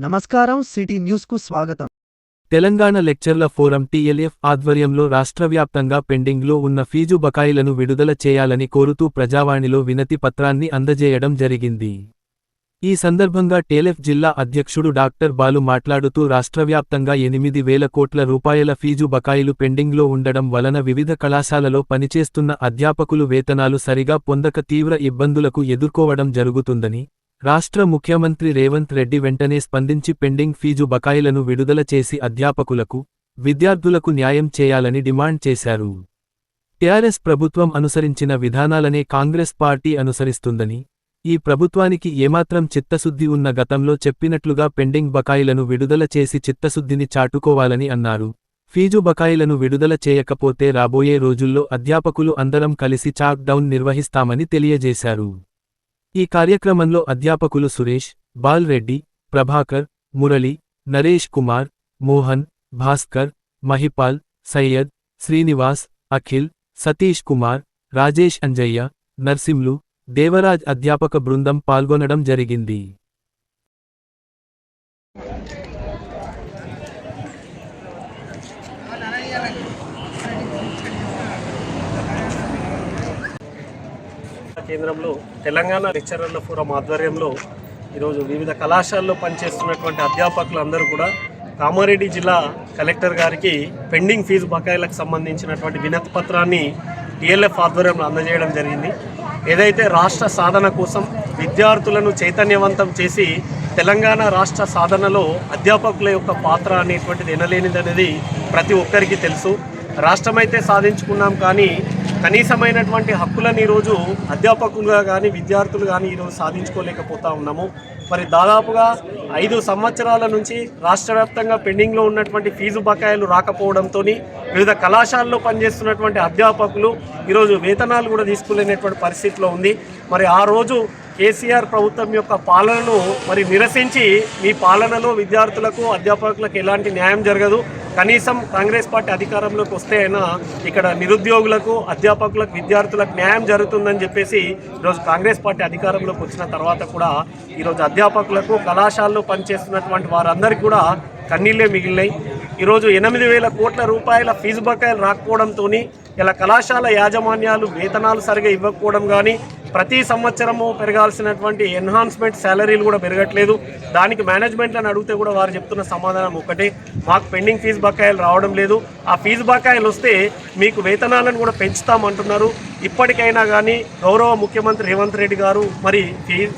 నమస్కారం city news కు స్వాగతం. తెలంగాణ లెక్చర్ల ఫోరం టీఎల్ఎఫ్ ఆధ్వర్యంలో రాష్ట్రవ్యాప్తంగా పెండింగ్లో ఉన్న ఫీజు బకాయిలను విడుదల చేయాలని కోరుతూ ప్రజావాణిలో వినతి పత్రాన్ని అందజేయడం జరిగింది. ఈ సందర్భంగా టీఎల్ఎఫ్ జిల్లా అధ్యక్షుడు డాక్టర్ బాలు మాట్లాడుతూ రాష్ట్రవ్యాప్తంగా 8,000 కోట్ల రూపాయల ఫీజు బకాయిలు పెండింగ్లో ఉండడం వలన వివిధ కళాశాలలో పనిచేస్తున్న అధ్యాపకులు వేతనాలు సరిగా పొందక తీవ్ర ఇబ్బందులకు ఎదుర్కోవడం జరుగుతుందని, రాష్ట్ర ముఖ్యమంత్రి రేవంత్ రెడ్డి వెంటనే స్పందించి పెండింగ్ ఫీజు బకాయిలను విడుదల చేసి అధ్యాపకులకు, విద్యార్థులకు న్యాయం చేయాలని డిమాండ్ చేశారు. టీఆర్ఎస్ ప్రభుత్వం అనుసరించిన విధానాలనే కాంగ్రెస్ పార్టీ అనుసరిస్తుందని, ఈ ప్రభుత్వానికి ఏమాత్రం చిత్తశుద్ధి ఉన్న గతంలో చెప్పినట్లుగా పెండింగ్ బకాయిలను విడుదల చేసి చిత్తశుద్ధిని చాటుకోవాలని అన్నారు. ఫీజు బకాయిలను విడుదల చేయకపోతే రాబోయే రోజుల్లో అధ్యాపకులు అందరం కలిసి చాక్ డౌన్ నిర్వహిస్తామని తెలియజేశారు. ఈ కార్యక్రమంలో అధ్యాపకులు సురేష్, బాల్ రెడ్డి, ప్రభాకర్, మురళి, నరేష్ కుమార్, మోహన్, భాస్కర్, మహిపాల్, సయ్యద్, శ్రీనివాస్, అఖిల్, సతీష్ కుమార్, రాజేష్ అంజయ్య, నర్సింలు, దేవరాజ్ అధ్యాపక బృందం పాల్గొనడం జరిగింది. కేంద్రంలో తెలంగాణ లెక్చరర్ల ఫోరం ఆధ్వర్యంలో ఈరోజు వివిధ కళాశాలలో పనిచేస్తున్నటువంటి అధ్యాపకులు అందరూ కూడా కామారెడ్డి జిల్లా కలెక్టర్ గారికి పెండింగ్ ఫీజు బకాయిలకు సంబంధించినటువంటి వినతి పత్రాన్ని టీఎల్ఎఫ్ ఆధ్వర్యంలో అందజేయడం జరిగింది. ఏదైతే రాష్ట్ర సాధన కోసం విద్యార్థులను చైతన్యవంతం చేసి తెలంగాణ రాష్ట్ర సాధనలో అధ్యాపకుల యొక్క పాత్ర అనేటువంటిది ఎనలేనిదనేది ప్రతి ఒక్కరికి తెలుసు. రాష్ట్రమైతే సాధించుకున్నాం, కానీ కనీసమైనటువంటి హక్కులను ఈరోజు అధ్యాపకులుగా కానీ విద్యార్థులు కానీ ఈరోజు సాధించుకోలేకపోతా ఉన్నాము. మరి దాదాపుగా 5 సంవత్సరాల నుంచి రాష్ట్ర వ్యాప్తంగా పెండింగ్లో ఉన్నటువంటి ఫీజు బకాయిలు రాకపోవడంతో వివిధ కళాశాలలో పనిచేస్తున్నటువంటి అధ్యాపకులు ఈరోజు వేతనాలు కూడా తీసుకోలేనటువంటి పరిస్థితిలో ఉంది. మరి ఆ రోజు కేసీఆర్ ప్రభుత్వం యొక్క పాలనను మరి నిరసించి, మీ పాలనలో విద్యార్థులకు అధ్యాపకులకు ఎలాంటి న్యాయం జరగదు, కనీసం కాంగ్రెస్ పార్టీ అధికారంలోకి వస్తే అయినా ఇక్కడ నిరుద్యోగులకు, అధ్యాపకులకు, విద్యార్థులకు న్యాయం జరుగుతుందని చెప్పేసి ఈరోజు కాంగ్రెస్ పార్టీ అధికారంలోకి వచ్చిన తర్వాత కూడా ఈరోజు అధ్యాపకులకు, కళాశాలలో పనిచేస్తున్నటువంటి వారందరికీ కూడా కన్నీళ్ళే మిగిలినాయి. ఈరోజు 8,000 కోట్ల రూపాయల ఫీజు బకాయిలు రాకపోవడంతో ఇలా కళాశాల యాజమాన్యాలు వేతనాలు సరిగా ఇవ్వకపోవడం కానీ, ప్రతి సంవత్సరము పెరగాల్సినటువంటి ఎన్హాన్స్మెంట్ శాలరీలు కూడా పెరగట్లేదు. దానికి మేనేజ్మెంట్లను అడిగితే కూడా వారు చెప్తున్న సమాధానం ఒకటే, మాకు పెండింగ్ ఫీజు బకాయిలు రావడం లేదు, ఆ ఫీజు బకాయిలు వస్తే మీకు వేతనాలను కూడా పెంచుతామంటున్నారు. ఇప్పటికైనా కానీ గౌరవ ముఖ్యమంత్రి రేవంత్ రెడ్డి గారు మరి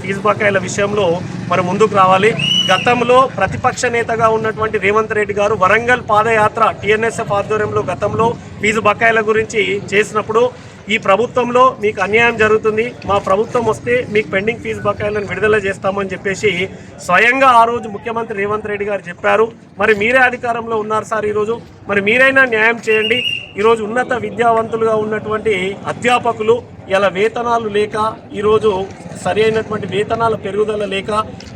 ఫీజు బకాయిల విషయంలో మరి ముందుకు రావాలి. గతంలో ప్రతిపక్ష నేతగా ఉన్నటువంటి రేవంత్ రెడ్డి గారు వరంగల్ పాదయాత్ర టీఎన్ఎస్ఎఫ్ ఆధ్వర్యంలో గతంలో ఫీజు బకాయిల గురించి చేసినప్పుడు, ఈ ప్రభుత్వంలో మీకు అన్యాయం జరుగుతుంది, మా ప్రభుత్వం వస్తే మీకు పెండింగ్ ఫీజు బకాయిలను విడుదల చేస్తామని చెప్పేసి స్వయంగా ఆ రోజు ముఖ్యమంత్రి రేవంత్ రెడ్డి గారు చెప్పారు. మరి మీరే అధికారంలో ఉన్నారు సార్ ఈరోజు, మరి మీరైనా న్యాయం చేయండి. ఈరోజు ఉన్నత విద్యావంతులుగా ఉన్నటువంటి అధ్యాపకులు ఇలా వేతనాలు లేక, ఈరోజు సరి అయినటువంటి వేతనాల పెరుగుదల లేక,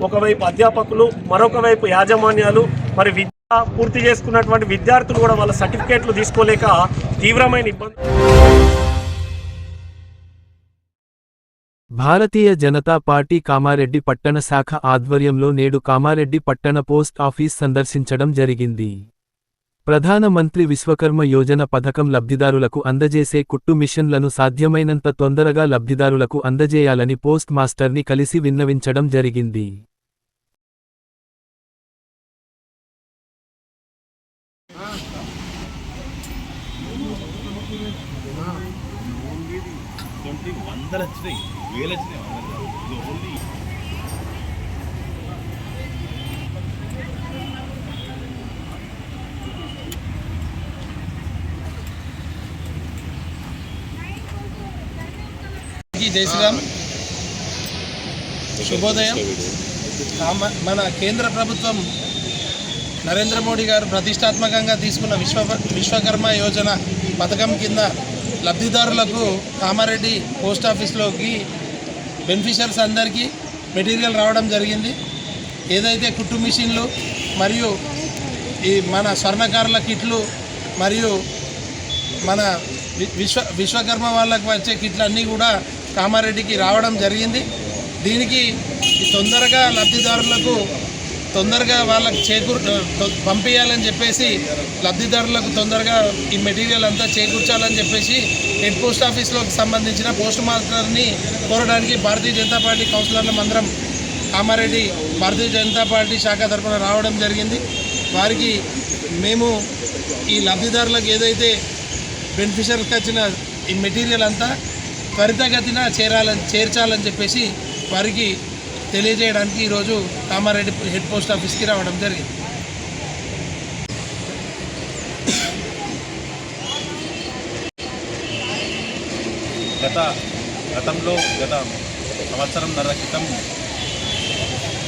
ఒకవైపు అధ్యాపకులు, మరొక వైపు యాజమాన్యాలు, మరి విద్య పూర్తి చేసుకున్నటువంటి విద్యార్థులు కూడా వాళ్ళ సర్టిఫికేట్లు తీసుకోలేక తీవ్రమైన ఇబ్బంది. భారతీయ జనతా పార్టీ కామారెడ్డి పట్టణ శాఖ ఆధ్వర్యంలో నేడు కామారెడ్డి పట్టణ పోస్ట్ ఆఫీస్ సందర్శించడం జరిగింది. ప్రధానమంత్రి విశ్వకర్మ యోజన పథకం లబ్ధిదారులకు అందజేసే కుట్టు మిషన్లను సాధ్యమైనంత తొందరగా లబ్ధిదారులకు అందజేయాలని పోస్ట్ మాస్టర్ని కలిసి విన్నవించడం జరిగింది. జై శ్రీరామ్, శుభోదయం. మన కేంద్ర ప్రభుత్వం నరేంద్ర మోడీ గారు ప్రతిష్టాత్మకంగా తీసుకున్న విశ్వకర్మ యోజన పథకం కింద లబ్ధిదారులకు కామారెడ్డి పోస్ట్ ఆఫీస్లోకి బెనిఫిషియర్స్ అందరికీ మెటీరియల్ రావడం జరిగింది. ఏదైతే కుట్టు మిషన్లు మరియు ఈ మన స్వర్ణకారుల కిట్లు మరియు మన విశ్వకర్మ వాళ్ళకు వచ్చే కిట్లు అన్నీ కూడా కామారెడ్డికి రావడం జరిగింది. దీనికి తొందరగా లబ్ధిదారులకు తొందరగా వాళ్ళకి పంపించాలని చెప్పేసి లబ్ధిదారులకు తొందరగా ఈ మెటీరియల్ అంతా చేకూర్చాలని చెప్పేసి హెడ్ పోస్ట్ ఆఫీస్లోకి సంబంధించిన పోస్ట్ మాస్టర్ని కోరడానికి భారతీయ జనతా పార్టీ కౌన్సిలర్ల అందరం కామారెడ్డి భారతీయ జనతా పార్టీ శాఖ తరఫున రావడం జరిగింది. వారికి మేము ఈ లబ్ధిదారులకు ఏదైతే బెనిఫిషరీకి వచ్చిన ఈ మెటీరియల్ అంతా త్వరితగతిన చేర్చాలని చెప్పేసి వారికి తెలియజేయడానికి ఈరోజు కామారెడ్డి హెడ్ పోస్ట్ ఆఫీస్కి రావడం జరిగింది. గతంలో గత సంవత్సరంన్నర క్రితం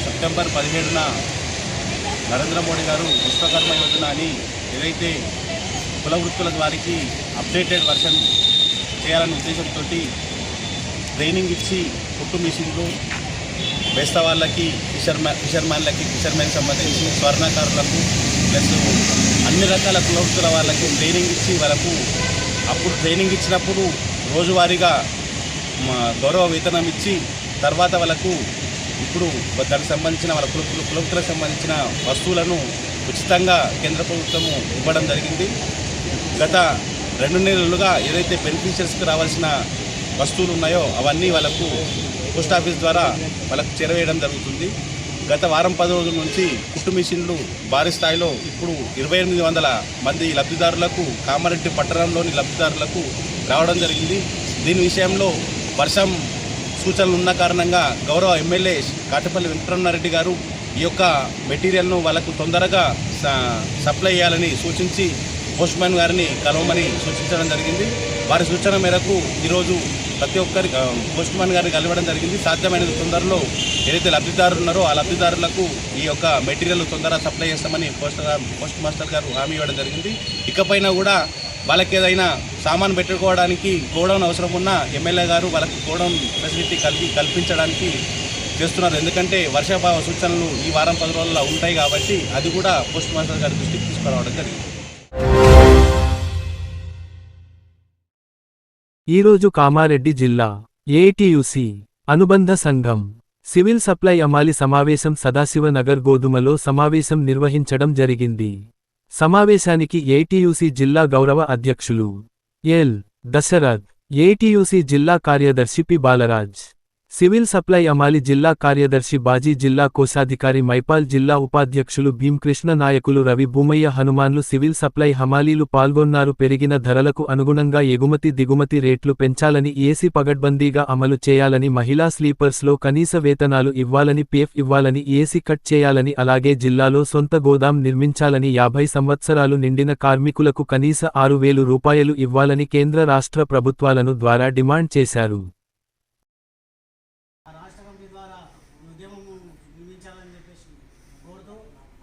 సెప్టెంబర్ 17న నరేంద్ర మోడీ గారు విశ్వకర్మ యోజన అని ఏదైతే కుల వృత్తుల వారికి అప్డేటెడ్ వర్షన్ చేయాలనే ఉద్దేశంతో ట్రైనింగ్ ఇచ్చి కుట్టు మిషన్లు బేస్తా వాళ్ళకి ఫిషర్మెన్కి సంబంధించి స్వర్ణకారులకు ప్లస్ అన్ని రకాల కుల వృత్తుల వాళ్ళకి ట్రైనింగ్ ఇచ్చి వాళ్ళకు అప్పుడు ట్రైనింగ్ ఇచ్చినప్పుడు రోజువారీగా గౌరవ వేతనం ఇచ్చి తర్వాత వాళ్ళకు ఇప్పుడు దానికి సంబంధించిన వాళ్ళ కులవృత్తులకు సంబంధించిన వస్తువులను ఉచితంగా కేంద్ర ప్రభుత్వము ఇవ్వడం జరిగింది. గత 2 నెలలుగా ఏదైతే బెనిఫిషరీస్కి రావాల్సిన వస్తువులు ఉన్నాయో అవన్నీ వాళ్ళకు పోస్ట్ ఆఫీస్ ద్వారా వాళ్ళకు చేరవేయడం జరుగుతుంది. గత వారం 10 రోజుల నుంచి కుట్టు మిషన్లు భారీ స్థాయిలో ఇప్పుడు 2800 మంది లబ్ధిదారులకు కామారెడ్డి పట్టణంలోని లబ్ధిదారులకు రావడం జరిగింది. దీని విషయంలో వర్షం సూచనలు ఉన్న కారణంగా గౌరవ ఎమ్మెల్యే కాటపల్లి వెంకటరమణారెడ్డి గారు ఈ యొక్క మెటీరియల్ను వాళ్ళకు తొందరగా సప్లై చేయాలని సూచించి పోస్ట్మ్యాన్ గారిని కలవమని సూచించడం జరిగింది. వారి సూచన మేరకు ఈరోజు ప్రతి ఒక్కరి పోస్ట్మ్యాన్ గారిని కలవడం జరిగింది. సాధ్యమైనంత తొందరలో ఏదైతే లబ్ధిదారులు ఉన్నారో ఆ లబ్ధిదారులకు ఈ యొక్క మెటీరియల్ తొందరగా సప్లై చేస్తామని పోస్ట్ మాస్టర్ గారు హామీ ఇవ్వడం జరిగింది. ఇకపైన కూడా వాళ్ళకి ఏదైనా సామాన్ పెట్టుకోవడానికి గోడౌన్ అవసరం ఉన్న ఎమ్మెల్యే గారు వాళ్ళకి గోడౌన్ ఫెసిలిటీ కల్పించడానికి చేస్తున్నారు. ఎందుకంటే వర్షాభావ సూచనలు ఈ వారం 10 రోజుల్లో ఉంటాయి కాబట్టి అది కూడా పోస్ట్ మాస్టర్ గారి దృష్టికి తీసుకురావడం జరిగింది. ఈరోజు కామారెడ్డి జిల్లా ఏటీయూసీ అనుబంధ సంఘం సివిల్ సప్లై అమాలి సమావేశం సదాశివనగర్ గోధుమలో సమావేశం నిర్వహించడం జరిగింది. సమావేశానికి ఏటీయూసీ జిల్లా గౌరవ అధ్యక్షులు ఎల్. దశరథ్, ఏటీయూసీ జిల్లా కార్యదర్శి పి. బాలరాజ్, సివిల్ సప్లై అమాలి జిల్లా కార్యదర్శి బాజీ, జిల్లా కోశాధికారి మైపాల్, జిల్లా ఉపాధ్యక్షులు భీంకృష్ణ, నాయకులు రవి, భూమయ్య, హనుమాన్లు, సివిల్ సప్లై హమాలీలు పాల్గొన్నారు. పెరిగిన ధరలకు అనుగుణంగా ఎగుమతి దిగుమతి రేట్లు పెంచాలని, ఏసీ పగడ్బందీగా అమలు చేయాలని, మహిళా స్లీపర్స్లో కనీస వేతనాలు ఇవ్వాలని, పీఎఫ్ ఇవ్వాలని, ఏసీ కట్ చేయాలని, అలాగే జిల్లాలో సొంత గోదాం నిర్మించాలని, 50 సంవత్సరాలు నిండిన కార్మికులకు కనీస 6,000 రూపాయలు ఇవ్వాలని కేంద్ర రాష్ట్ర ప్రభుత్వాలను ద్వారా డిమాండ్ చేశారు.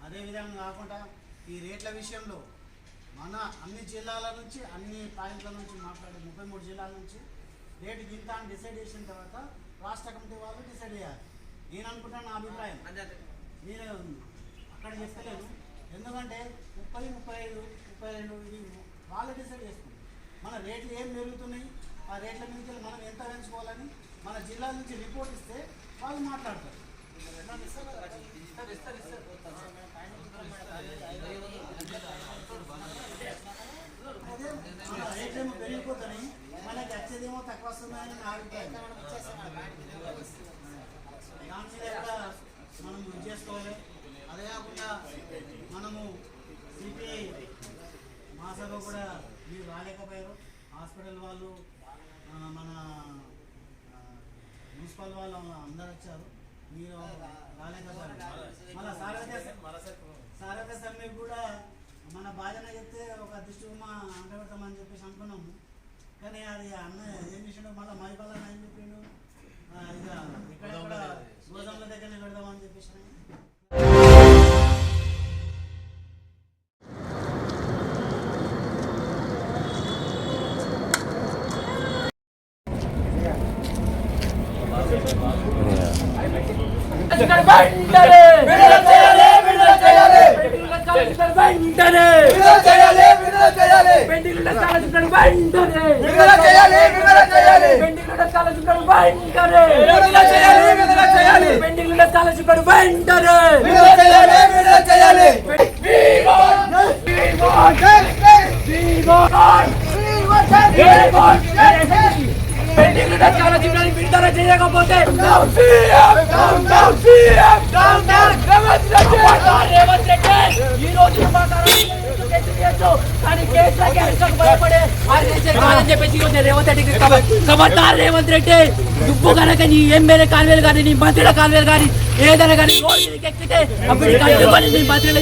అదేవిధంగా కాకుండా ఈ రేట్ల విషయంలో మన అన్ని జిల్లాల నుంచి అన్ని పాయింట్ల నుంచి మాట్లాడే 33 జిల్లాల నుంచి రేటు గింత అని డిసైడ్ చేసిన తర్వాత రాష్ట్ర కమిటీ వాళ్ళు డిసైడ్ చేయాలి. నేను అనుకుంటాను, నా అభిప్రాయం, నేను అక్కడ చెప్తలేను. ఎందుకంటే 30, 35, 32 ఇది వాళ్ళు డిసైడ్ చేసుకుంటారు. మన రేట్లు ఏం పెరుగుతున్నాయి, ఆ రేట్ల మీద మనం ఎంత పెంచుకోవాలని మన జిల్లా నుంచి రిపోర్ట్ ఇస్తే వాళ్ళు మాట్లాడతారు. రేట్లేమో పెరిగిపోతాయి, మనకి వచ్చేదేమో తక్కువ వస్తుందని నా అభిప్రాయం. దాని మీద కూడా మనం ఇది చేసుకోవాలి. అదే కాకుండా మనము సిపిఐ మహాసభ కూడా మీరు రాలేకపోయారు. హాస్పిటల్ వాళ్ళు, మన మున్సిపల్ వాళ్ళు అందరు వచ్చారు, మీరు రాలేకపోయారు. మళ్ళీ సారథ్య సమ్మెకు కూడా మన బాధ్యత చెప్తే ఒక దిష్టిబొమ్మ అంటబెడతామని చెప్పేసి అనుకున్నాము. కానీ అది అన్న ఏం చేసిండు, మళ్ళీ మైపాలని ఏం చెప్పిండు, ఇక ఇక్కడ కూడా గోదాముల దగ్గరనే పెడదామని చెప్పేసి. విడుదల చేయాలి వెంటనే పెండింగ్ ఉన్న స్కాలర్షిప్లను వెంటనే పెండింగ్ ఉన్న స్కాలర్షిప్లను వెంటనే పెండింగ్ ఉన్న స్కాలర్షిప్లను వెంటనే పెండింగ్ ఉన్న స్కాలర్షిప్లను విడుదల చేయకపోతే రేవంత్ రెడ్డి ఈ రోజు కానీ కేసులకు భయపడే అని చెప్పేసి రేవంత్ రెడ్డికి ఖబర్దార్ రేవంత్ రెడ్డి నువ్వు కనుక నీ ఎమ్మెల్యే కాన్వేలు కానీ నీ మంత్రుల కాన్వేలు కానీ ఏదైనా కానీ రోడ్డు మీదకి ఎక్కితే అప్పుడు నీ మంత్రులు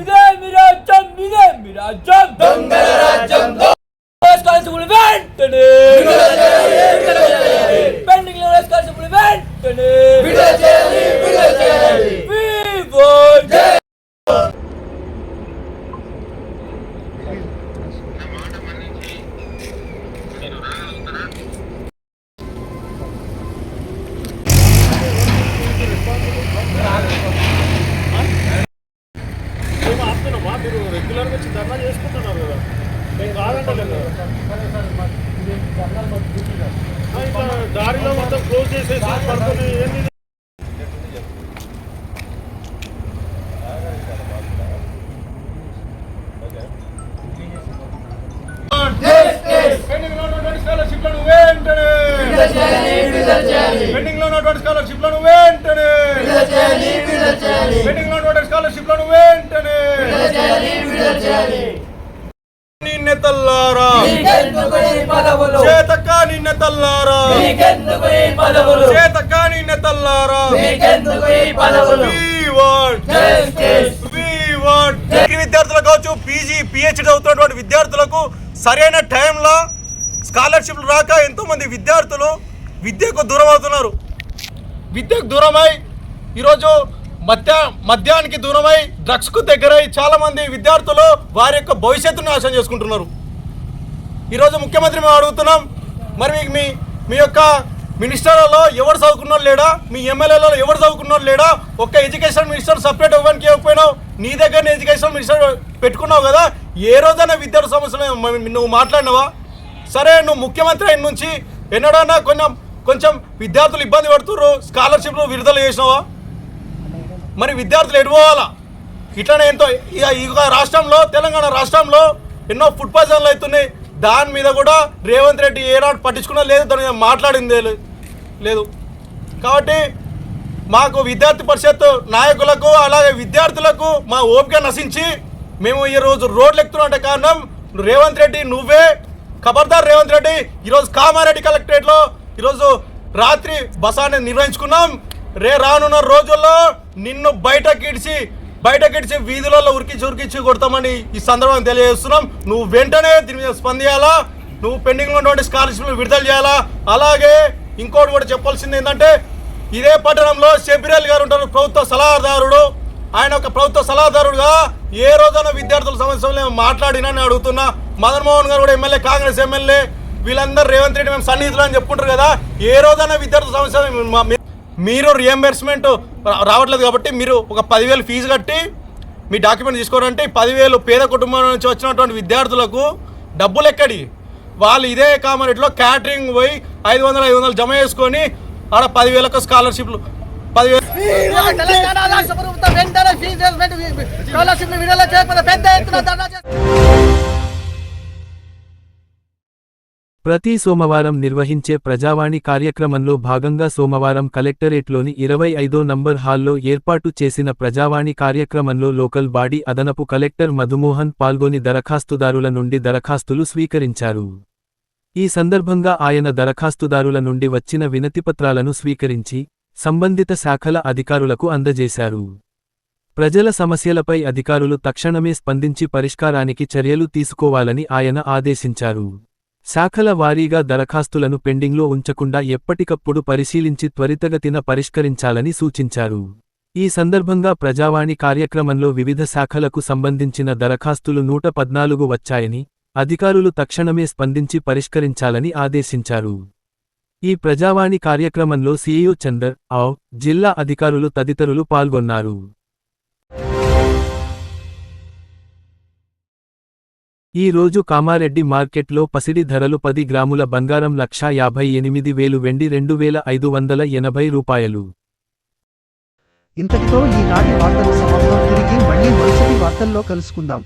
ఇదే మీ రాజ్యం దొంగల రాజ్యం స్కాలర్షిప్లు వెంటనే పెండింగ్ లో స్కాలర్షిప్లు వెంటనే మీరు రెగ్యులర్గా వచ్చి ధర్నా చేసుకుంటున్నారు కదా మేము కాదంటలేదు దారిలో మొత్తం క్లోజ్ చేసేసి పడుతుంది ఏంటి స్కాలర్షిప్లను వెంటనే పెండింగ్ లో ఉన్నటువంటి స్కాలర్షిప్లను వెంటనే పెండింగ్ లో ఉన్నటువంటి స్కాలర్షిప్లను వెంటనే నిన్నెతల్లారా చేతక్క నిన్నెతల్లారా చేతక్క నిన్నెతల్లారా విద్యార్థులకు కావచ్చు పీజీ పిహెచ్డి అవుతున్నటువంటి విద్యార్థులకు సరైన టైంలో స్కాలర్షిప్లు రాక ఎంతోమంది విద్యార్థులు విద్యకు దూరం అవుతున్నారు. విద్యకు దూరమై ఈరోజు మద్యానికి దూరమై డ్రగ్స్కు దగ్గరై చాలామంది విద్యార్థులు వారి యొక్క భవిష్యత్తును నాశనం చేసుకుంటున్నారు. ఈరోజు ముఖ్యమంత్రి మేము అడుగుతున్నాం, మరి మీ యొక్క మినిస్టర్లలో ఎవరు చదువుకున్నారు లేడా, మీ ఎమ్మెల్యేలలో ఎవరు చదువుకున్నారు లేడా, ఒక్క ఎడ్యుకేషన్ మినిస్టర్ సపరేట్ ఇవ్వడానికి ఇవ్వకపోయినావు, నీ దగ్గరనే ఎడ్యుకేషన్ మినిస్టర్ పెట్టుకున్నావు కదా, ఏ రోజైనా విద్యార్థి సమస్యలు నువ్వు మాట్లాడినావా? సరే, నువ్వు ముఖ్యమంత్రి అయిన నుంచి ఎన్నడన్నా కొంచెం విద్యార్థులు ఇబ్బంది పడుతున్నారు, స్కాలర్షిప్లు విడుదల చేసినావా? మరి విద్యార్థులు ఎడుకోవాలా? ఇట్లనే ఎంతో ఈ రాష్ట్రంలో తెలంగాణ రాష్ట్రంలో ఎన్నో ఫుడ్ పాయిజన్లు అవుతున్నాయి. దాని మీద కూడా రేవంత్ రెడ్డి ఏనాడు పట్టించుకున్నా లేదు, దాని మీద మాట్లాడిందే లేదు. కాబట్టి మాకు విద్యార్థి పరిషత్ నాయకులకు అలాగే విద్యార్థులకు మా ఓపిక నశించి మేము ఈరోజు రోడ్లు ఎక్కుతున్నట్టే కారణం రేవంత్ రెడ్డి నువ్వే. ఖబర్దార్ రేవంత్ రెడ్డి. ఈరోజు కామారెడ్డి కలెక్టరేట్లో ఈరోజు రాత్రి బస అనేది నిర్వహించుకున్నాం. రానున్న రోజుల్లో నిన్ను బయటకిడిచి వీధులలో ఉరికించి కొడతామని ఈ సందర్భంగా తెలియజేస్తున్నాం. నువ్వు వెంటనే దీని మీద స్పందించాలా, నువ్వు పెండింగ్లో ఉన్నటువంటి స్కాలర్షిప్లు విడుదల చేయాలా. అలాగే ఇంకోటి కూడా చెప్పాల్సింది ఏంటంటే, ఇదే పట్టణంలో షబ్బీర్ గారు ఉంటారు, ప్రభుత్వ సలహాదారుడు. ఆయన ఒక ప్రభుత్వ సలహాదారుడుగా ఏ రోజైనా విద్యార్థుల సమస్యలు మాట్లాడినని అడుగుతున్నా. మదన్ మోహన్ గారు కూడా ఎమ్మెల్యే, కాంగ్రెస్ ఎమ్మెల్యే, వీళ్ళందరూ రేవంత్ రెడ్డి మేము సన్నిహితులు అని చెప్పుకుంటారు కదా, ఏ రోజైనా విద్యార్థుల సమస్యలు మీరు రియంబర్స్మెంట్ రావట్లేదు కాబట్టి మీరు ఒక 10,000 ఫీజు కట్టి మీ డాక్యుమెంట్ తీసుకోవాలంటే 10,000 పేద కుటుంబం నుంచి వచ్చినటువంటి విద్యార్థులకు డబ్బులు ఎక్కడి? వాళ్ళు ఇదే కామారెడ్డిలో క్యాటరింగ్ పోయి 500 జమ చేసుకొని ఆడ 10,000 స్కాలర్షిప్లు 10,000 ప్రతి సోమవారం నిర్వహించే ప్రజావాణి కార్యక్రమంలో భాగంగా సోమవారం కలెక్టరేట్లోని 25వ నంబర్ హాల్లో ఏర్పాటు చేసిన ప్రజావాణి కార్యక్రమంలో లోకల్ బాడీ అదనపు కలెక్టర్ మధుమోహన్ పాల్గొని దరఖాస్తుదారుల నుండి దరఖాస్తులు స్వీకరించారు. ఈ సందర్భంగా ఆయన దరఖాస్తుదారుల నుండి వచ్చిన వినతిపత్రాలను స్వీకరించి సంబంధిత శాఖల అధికారులకు అందజేశారు. ప్రజల సమస్యలపై అధికారులు తక్షణమే స్పందించి పరిష్కారానికి చర్యలు తీసుకోవాలని ఆయన ఆదేశించారు. శాఖల వారీగా దరఖాస్తులను పెండింగ్లో ఉంచకుండా ఎప్పటికప్పుడు పరిశీలించి త్వరితగతిన పరిష్కరించాలని సూచించారు. ఈ సందర్భంగా ప్రజావాణి కార్యక్రమంలో వివిధ శాఖలకు సంబంధించిన దరఖాస్తులు 114 వచ్చాయని, అధికారులు తక్షణమే స్పందించి పరిష్కరించాలని ఆదేశించారు. ఈ ప్రజావాణి కార్యక్రమంలో సీఈఓ చందర్, జిల్లా అధికారులు తదితరులు పాల్గొన్నారు. ఈ రోజు కామారెడ్డి మార్కెట్లో పసిడి ధరలు 10 గ్రాముల బంగారం 1,58,000 వెండి 2,580 రూపాయలు. ఇంతటితో ఈనాటి వార్తలు సమాప్తం. తిరిగి మళ్ళీ మరుసటి వార్తల్లో కలుసుకుందాం.